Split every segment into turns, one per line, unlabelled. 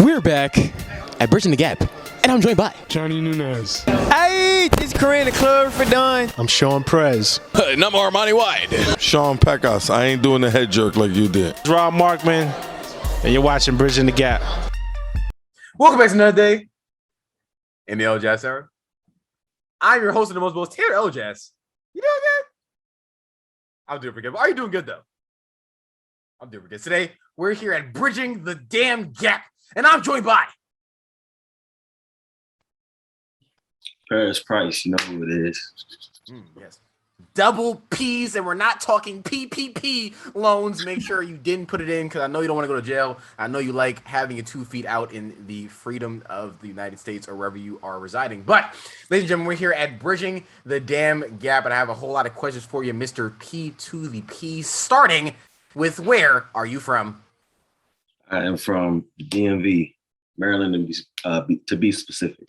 We're back at Bridging the Gap, and I'm joined by
Johnny Nunez.
Hey, it's Corinne the Club for Done.
I'm Sean Prez.
and I'm Armani Wide.
Sean Pecos. I ain't doing the head jerk like you did.
It's Rob Markman, and you're watching Bridging the Gap.
Welcome back to another day in the Elajas era. I'm your host of the most Taylor Elajas. You doing good? I'm doing pretty good. Are you doing good though? I'm doing pretty good. Today, we're here at Bridging the Damn Gap, and I'm joined by
Paris Price, you know who it is.
yes, double P's, and we're not talking PPP loans. Make sure you didn't put it in because I know you don't want to go to jail. I know you like having your 2 feet out in the freedom of the United States or wherever you are residing. But, ladies and gentlemen, we're here at Bridging the Damn Gap, and I have a whole lot of questions for you, Mr. P to the P, starting with where are you from?
I am from DMV, Maryland, to be specific.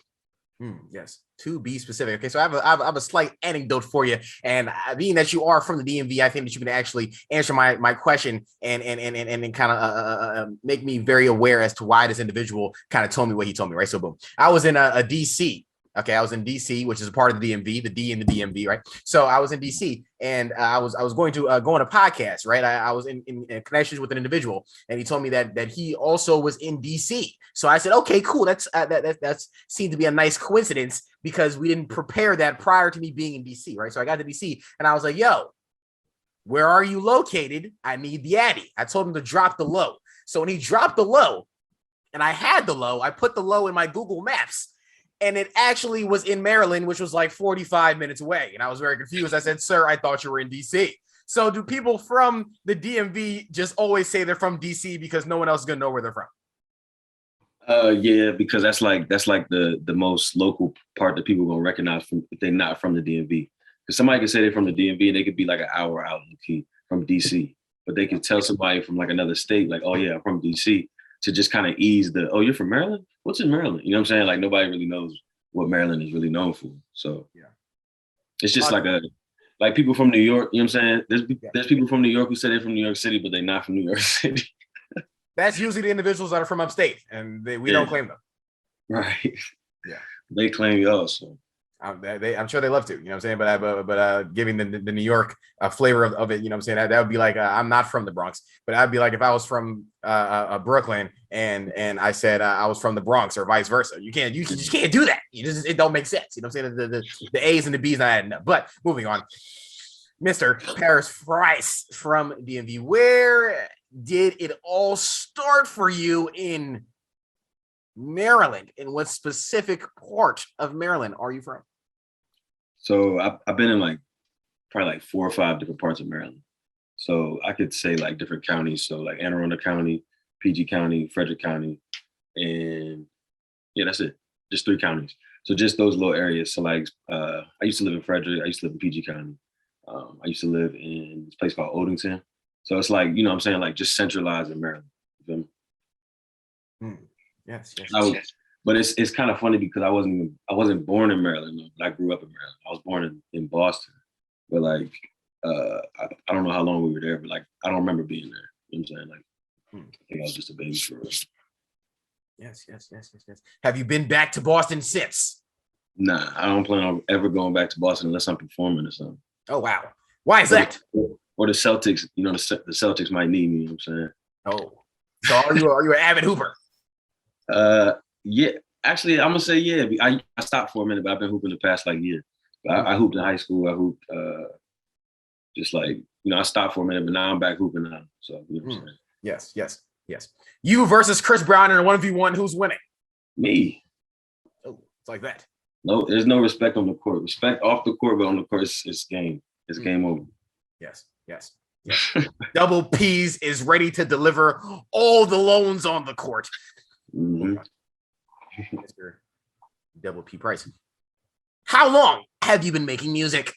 Yes, to be specific. Okay, so I have a slight anecdote for you, and being that you are from the DMV, I think that you can actually answer my question and kind of make me very aware as to why this individual kind of told me what he told me. Right, so boom, I was in a DC. Okay, I was in DC, which is a part of the DMV, the D in the DMV, right? So I was in DC, and I was going to go on a podcast, right? I was in connections with an individual, and he told me that he also was in DC. So I said, okay, cool. That's seemed to be a nice coincidence because we didn't prepare that prior to me being in DC, right? So I got to DC, and I was like, yo, where are you located? I need the Addy. I told him to drop the low. So when he dropped the low, and I had the low, I put the low in my Google Maps. And it actually was in Maryland, which was like 45 minutes away. And I was very confused. I said, sir, I thought you were in DC. So do people from the DMV just always say they're from DC because no one else is going to know where they're from?
Yeah, because that's like the most local part that people are gonna recognize from if they're not from the DMV. Because somebody can say they're from the DMV and they could be like an hour out in key from DC, but they can tell somebody from like another state, like, oh yeah, I'm from DC, to just kind of ease the, oh, you're from Maryland? What's in Maryland? You know what I'm saying? Like nobody really knows what Maryland is really known for. So yeah, it's just like people from New York, you know what I'm saying? There's people from New York who say they're from New York City, but they're not from New York City.
That's usually the individuals that are from upstate, and we don't claim them.
Right.
Yeah.
They claim y'all, so.
I'm sure they love to, you know what I'm saying? But giving the New York flavor of it, you know what I'm saying? That would be like, I'm not from the Bronx, but I'd be like if I was from Brooklyn and I said I was from the Bronx or vice versa. You just can't do that. It don't make sense. You know what I'm saying? The A's and the B's not adding up. But moving on, Mr. Paris Price from DMV, where did it all start for you in Maryland? In what specific part of Maryland are you from?
So I've been in probably 4 or 5 different parts of Maryland. So I could say like different counties. So like Anne Arundel County, PG County, Frederick County, and yeah, that's it. Just 3 counties. So just those little areas. So like I used to live in Frederick. I used to live in PG County. I used to live in this place called Oldington. So it's like, you know what I'm saying? Like just centralized in Maryland. You feel me?
Yes.
But it's kind of funny because I wasn't born in Maryland. I grew up in Maryland. I was born in Boston, but like I don't know how long we were there, but like I don't remember being there. You know what I'm saying? Like I think I was just a baby for real.
Yes. Have you been back to Boston since?
Nah, I don't plan on ever going back to Boston unless I'm performing or something.
Oh wow, why is that?
Or the Celtics, you know, the Celtics might need me. You know what I'm saying?
Oh, so are you an avid hooper?
Yeah, actually, I'm gonna say yeah. I stopped for a minute, but I've been hooping the past year. I hooped in high school. I hooped just I stopped for a minute, but now I'm back hooping now. So you know what I'm saying? Yes.
You versus Chris Brown in a 1v1. Who's winning?
Me.
Oh, it's like that.
No, there's no respect on the court. Respect off the court, but on the court, it's game. It's game over.
Yes. Double P's is ready to deliver all the loans on the court.
Mm-hmm.
Mr. Double P Price. How long have you been making music?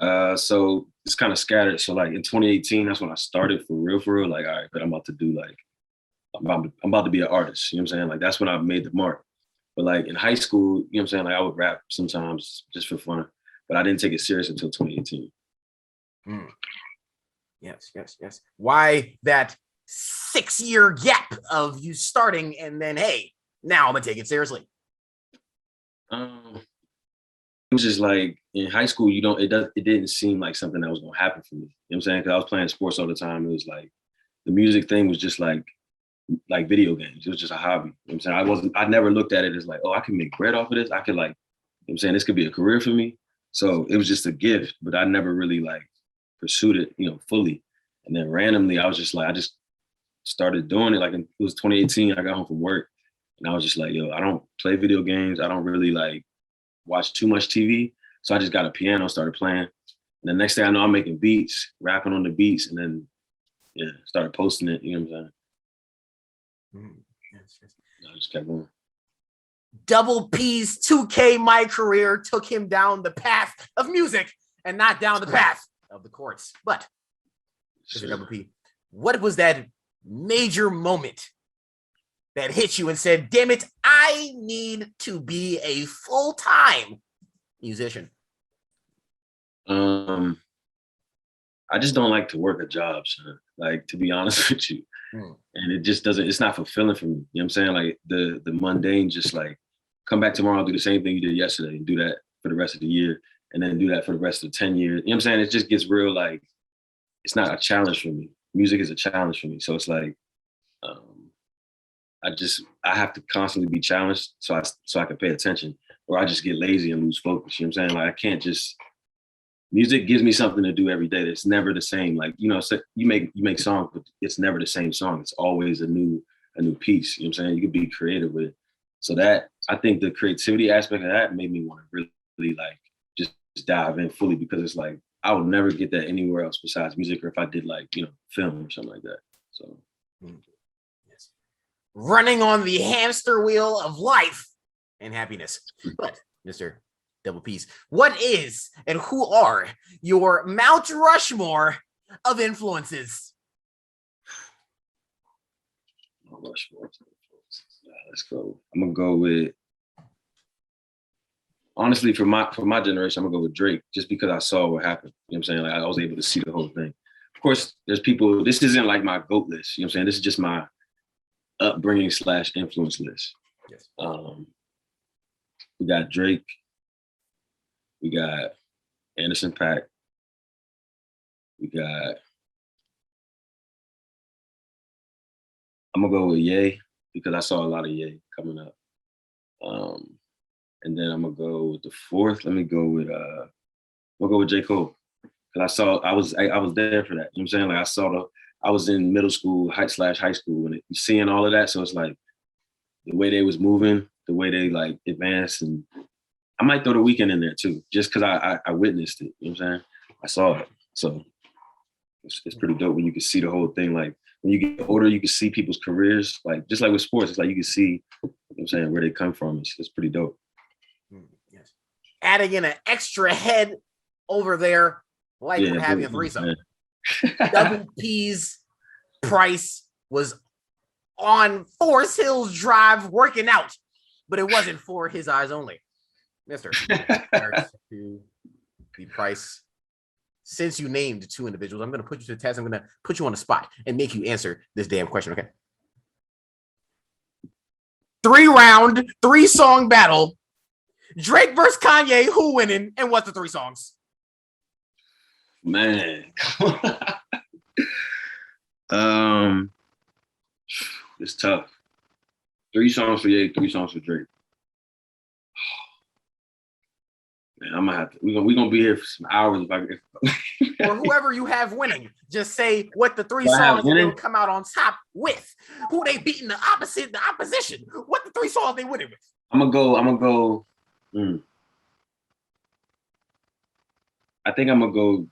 So it's kind of scattered. So like in 2018, that's when I started for real. Like, all right, but I'm about to do I'm about to be an artist. You know what I'm saying? Like that's when I made the mark. But like in high school, you know what I'm saying? Like I would rap sometimes just for fun, but I didn't take it serious until 2018.
Yes. Why that 6-year gap of you starting and then, hey, now I'm gonna take it seriously?
It was just like in high school, it didn't seem like something that was gonna happen for me. You know what I'm saying? Because I was playing sports all the time. It was like the music thing was just like video games. It was just a hobby. You know what I'm saying? I never looked at it as like, oh, I can make bread off of this. I could like, you know what I'm saying, this could be a career for me. So it was just a gift, but I never really like pursued it, fully. And then randomly, I was just like, I just started doing it. Like it was 2018, I got home from work and I was just like, yo, I don't play video games. I don't really like watch too much TV. So I just got a piano, started playing. And the next thing I know, I'm making beats, rapping on the beats, and then started posting it, you know what I'm saying? I just kept going.
Double P's 2K My Career took him down the path of music and not down the path of the courts. But Mr. Double P, what was that major moment that hit you and said, damn it, I need to be a full-time musician?
I just don't like to work a job, son. Like, to be honest with you. And it just doesn't, it's not fulfilling for me. You know what I'm saying? Like the mundane, just like come back tomorrow, do the same thing you did yesterday and do that for the rest of the year. And then do that for the rest of 10 years. You know what I'm saying? It just gets real, like, it's not a challenge for me. Music is a challenge for me. So it's like, I have to constantly be challenged so I can pay attention, or I just get lazy and lose focus. You know what I'm saying? Like I can't just, music gives me something to do every day. It's never the same. Like, so you make songs, but it's never the same song. It's always a new piece. You know what I'm saying? You can be creative with it. So that, I think the creativity aspect of that made me want to really like just dive in fully, because it's like, I would never get that anywhere else besides music, or if I did like, film or something like that. So.
Yes. Running on the hamster wheel of life and happiness. But Mr. Double P's, what is and who are your Mount Rushmore of influences?
Mount Rushmore. Let's go. I'm gonna go with, honestly, for my generation, I'm gonna go with Drake, just because I saw what happened. You know what I'm saying? Like I was able to see the whole thing. Of course, there's people, this isn't like my GOAT list. You know what I'm saying? This is just my upbringing / influence list.
Yes.
We got Drake. We got Anderson .Paak. I'm gonna go with Ye, because I saw a lot of Ye coming up. And then I'm gonna go with the fourth. Let me go with we'll go with J. Cole. Because I was there for that. You know what I'm saying? Like I was in middle school, high school, and seeing all of that. So it's like the way they was moving, the way they like advanced, and I might throw The Weeknd in there too, just because I witnessed it. You know what I'm saying? I saw it. So it's pretty dope when you can see the whole thing. Like when you get older, you can see people's careers. Like just like with sports, it's like you can see, you know what I'm saying, where they come from. It's pretty dope.
Yes. Adding in an extra head over there, like we're having a threesome. Double P's Price was on Forest Hills Drive working out, but it wasn't for his eyes only. Mr. The Price, since you named two individuals, I'm going to put you to the test. I'm going to put you on the spot and make you answer this damn question, okay? 3-round, 3-song battle. Drake versus Kanye, who winning, and what's the 3 songs?
Man. It's tough. 3 songs for Ye, 3 songs for Drake. Man, I'm gonna have to. We're gonna be here for some hours.
Or whoever you have winning, just say what the 3 songs they will come out on top with. Who they beating the opposition. What the 3 songs they winning with.
I'm gonna go. I think I'm gonna go.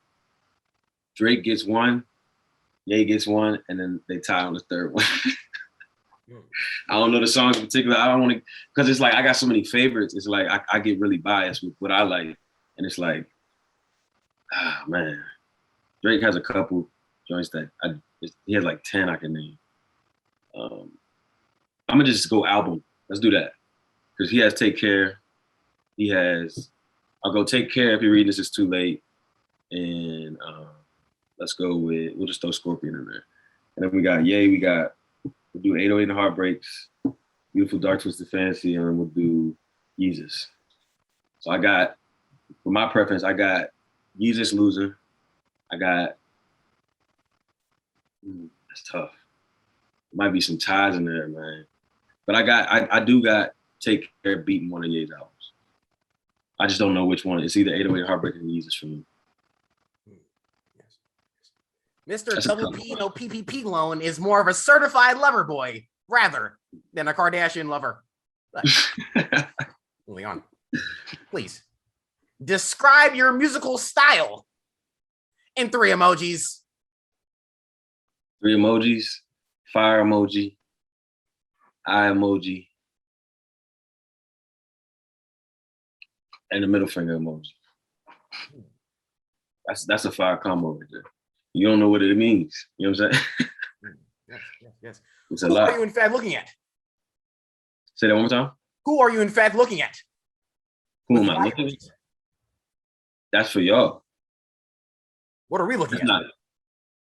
Drake gets 1, Ye gets 1, and then they tie on the 3rd one. I don't know the songs in particular. I don't want to, because it's like I got so many favorites. It's like I get really biased with what I like, and it's like, man, Drake has a couple joints that he has like 10 I can name. I'm gonna just go album. Let's do that, because he has Take Care. I'll go Take Care. If you're reading this, it's too late. And we'll just throw Scorpion in there. And then we got Yay, we'll do 808 and Heartbreaks, Beautiful Dark Twisted Fantasy, and then we'll do Yeezus. So I got, for my preference, I got Yeezus Loser. I got, that's tough. Might be some ties in there, man. But I do got Take Care beating one of Ye's albums. I just don't know which one. It's either 808 Heartbreak or Yeezus for me.
Mr. Double P, no PPP loan is more of a certified lover boy rather than a Kardashian lover. But moving on. Please describe your musical style in 3 emojis.
3 emojis, fire emoji, eye emoji, and the middle finger emoji. That's a fire combo right there. You don't know what it means. You know what I'm saying?
Yes.
It's a
Who
lot.
are you in fact looking at?
Say that one more time.
Who are you in fact looking at?
Who am I looking at? That's for y'all.
What are we looking
That's
at?
not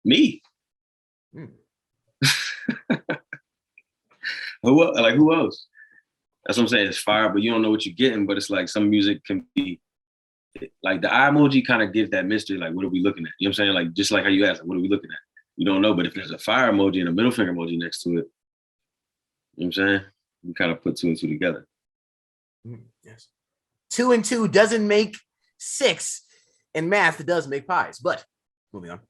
me. Who else? That's what I'm saying. It's fire, but you don't know what you're getting. But it's like some music can be like the eye emoji kind of gives that mystery. Like, what are we looking at? You know what I'm saying? Like, just like how you asked, like, what are we looking at? You don't know. But if there's a fire emoji and a middle finger emoji next to it, you know what I'm saying? You kind of put 2 and 2 together.
Yes. 2 and 2 doesn't make 6, and math does make pies. But moving on.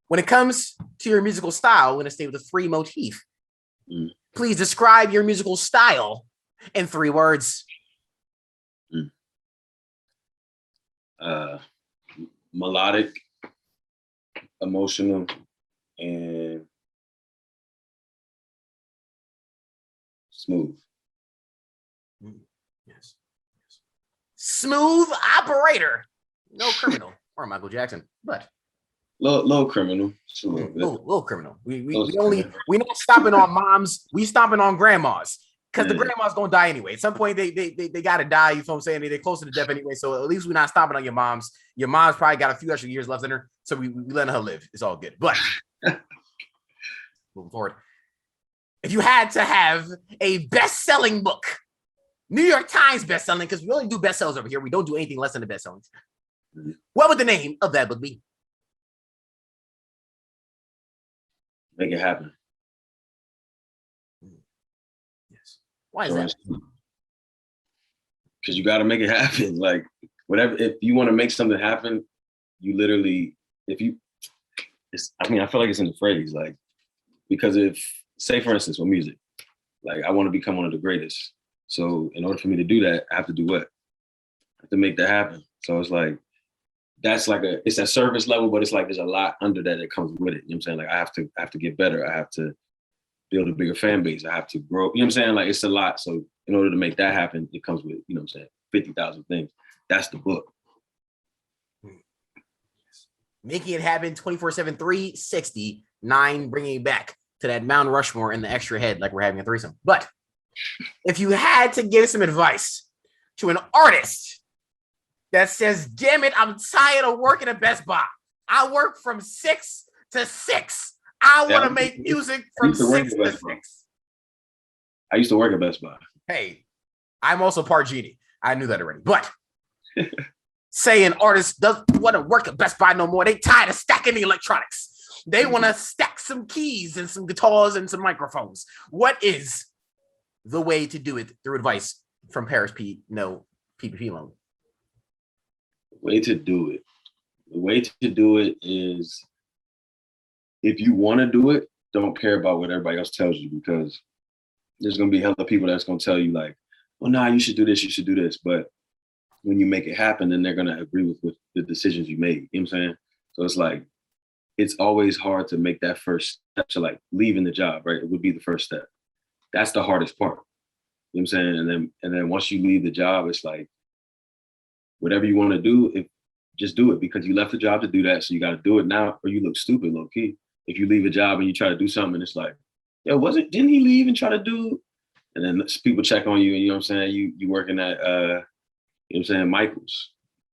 When it comes to your musical style, we're going to stay with the 3 motif. Please describe your musical style in 3 words.
Melodic, emotional, and smooth.
Yes. Smooth operator. No criminal or Michael Jackson, but
Little criminal. Just a little bit.
little criminal. We not stopping on moms. We stomping on grandmas because the grandma's gonna die anyway. At some point, they gotta die. You know what I'm saying? They're closer to death anyway. So at least we're not stopping on your moms. Your mom's probably got a few extra years left in her, so we letting her live. It's all good. But moving forward, if you had to have a best-selling book, New York Times best-selling, because we only do bestsellers over here. We don't do anything less than the best-sellings. What would the name of that book be?
Make it happen.
Yes. Why is that?
Because you got to make it happen. Like, whatever, if you want to make something happen, you literally, I feel like it's in the phrase, like, because if, say for instance, with music, like, I want to become one of the greatest. So in order for me to do that, I have to do what? I have to make that happen. So it's like, that's like it's a service level, but it's like there's a lot under that comes with it. You know what I'm saying? Like I have to get better. I have to build a bigger fan base. I have to grow. You know what I'm saying? Like it's a lot. So in order to make that happen, it comes with, you know what I'm saying, 50,000 things. That's the book.
Making it happen 24/7, 369, bringing it back to that Mount Rushmore in the extra head like we're having a threesome. But if you had to give some advice to an artist that says, damn it, I'm tired of working at Best Buy. I work from 6 to 6. I want to make music from 6 to 6.
I used to work at Best Buy.
Hey, I'm also part genie. I knew that already. But say an artist doesn't want to work at Best Buy no more. They tired of stacking the electronics. They want to stack some keys and some guitars and some microphones. What is the way to do it through advice from Paris P. No PPP loan?
The way to do it is, if you want to do it, don't care about what everybody else tells you, because there's going to be hella people that's going to tell you like, well, nah, you should do this, you should do this. But when you make it happen, then they're going to agree with the decisions you made. You know what I'm saying? So it's like, it's always hard to make that first step to like leaving the job, right? It would be the first step. That's the hardest part. You know what I'm saying? And then once you leave the job, it's like, whatever you want to do, just do it, because you left the job to do that. So you got to do it now, or you look stupid, low key. If you leave a job and you try to do something, and it's like, yo, didn't he leave and try to do? And then people check on you, and you know what I'm saying? You working at, you know what I'm saying, Michael's,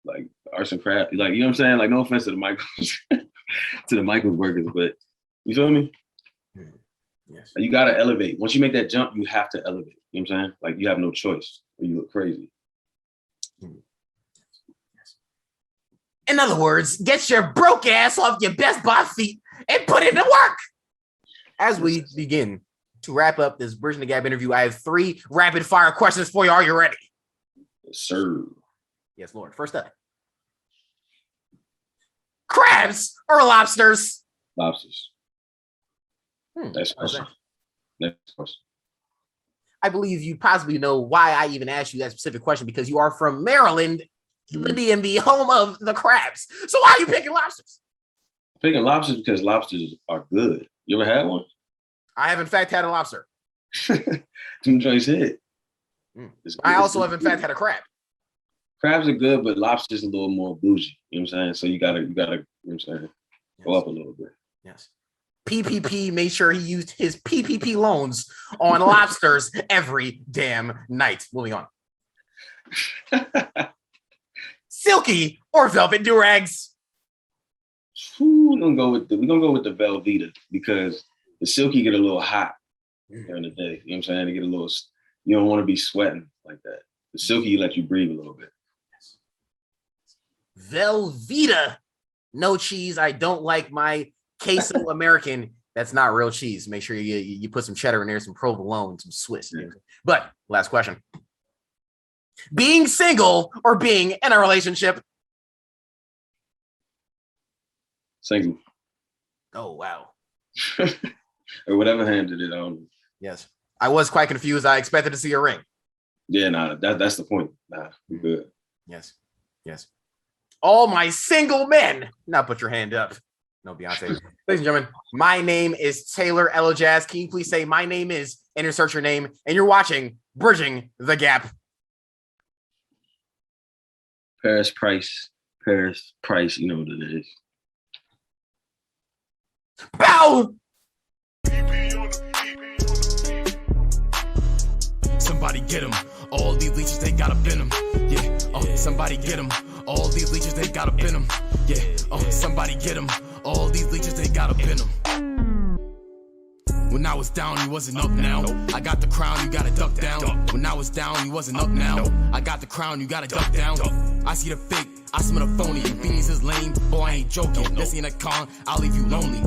like arts and craft, like, you know what I'm saying? Like, no offense to the Michael's, to the Michael's workers, but you feel me?
Yes.
You gotta elevate. Once you make that jump, you have to elevate. You know what I'm saying? Like you have no choice, or you look crazy.
In other words, get your broke ass off your Best Buy feet and put it to work. As we begin to wrap up this Bridging the Gap interview, I have 3 rapid fire questions for you. Are you ready?
Yes, sir.
Yes, Lord. First up. Crabs or lobsters?
Lobsters. Next question. Next question.
I believe you possibly know why I even asked you that specific question, because you are from Maryland, the DMV, home of the crabs. So why are you picking lobsters?
Picking lobsters because lobsters are good. You ever had one?
I have, in fact, had a lobster.
Some joints hit.
I also have, in fact, had a crab.
Crabs are good, but lobsters a little more bougie. You know what I'm saying? So you gotta, you know what I'm saying? Go up a little bit.
Yes. PPP made sure he used his PPP loans on lobsters every damn night. Moving on. Silky or velvet durags?
We're gonna go with the Velveeta, because the silky get a little hot during the day. You know what I'm saying? They get a little, you don't want to be sweating like that. The silky let you breathe a little bit.
Velveeta, no cheese. I don't like my queso American. That's not real cheese. Make sure you put some cheddar in there, some provolone, some Swiss. Yeah. But last question. Being single or being in a relationship?
Single.
Oh, wow.
Or whatever hand it is. I don't know.
Yes. I was quite confused. I expected to see a ring.
Yeah, nah, that's the point. Nah, we're good.
Yes. Yes. All my single men. Now put your hand up. No, Beyonce. Ladies and gentlemen, my name is Taylor Elajas. Can you please say my name is and insert your name? And you're watching Bridging the Gap.
Paris Price, you know what it is.
Bow!
Somebody get him. All these leeches, they got up in them. Yeah. Oh, somebody get him. All these leeches, they got up in them. Yeah. Oh, somebody get him. All these leeches, they got up in them. When I was down, you wasn't up now. I got the crown, you gotta duck down. When I was down, you wasn't up now. I got the crown, you gotta duck down. I see the fake, I smell the phony. Beanies is lame, boy, I ain't joking. This ain't a con, I'll leave you lonely.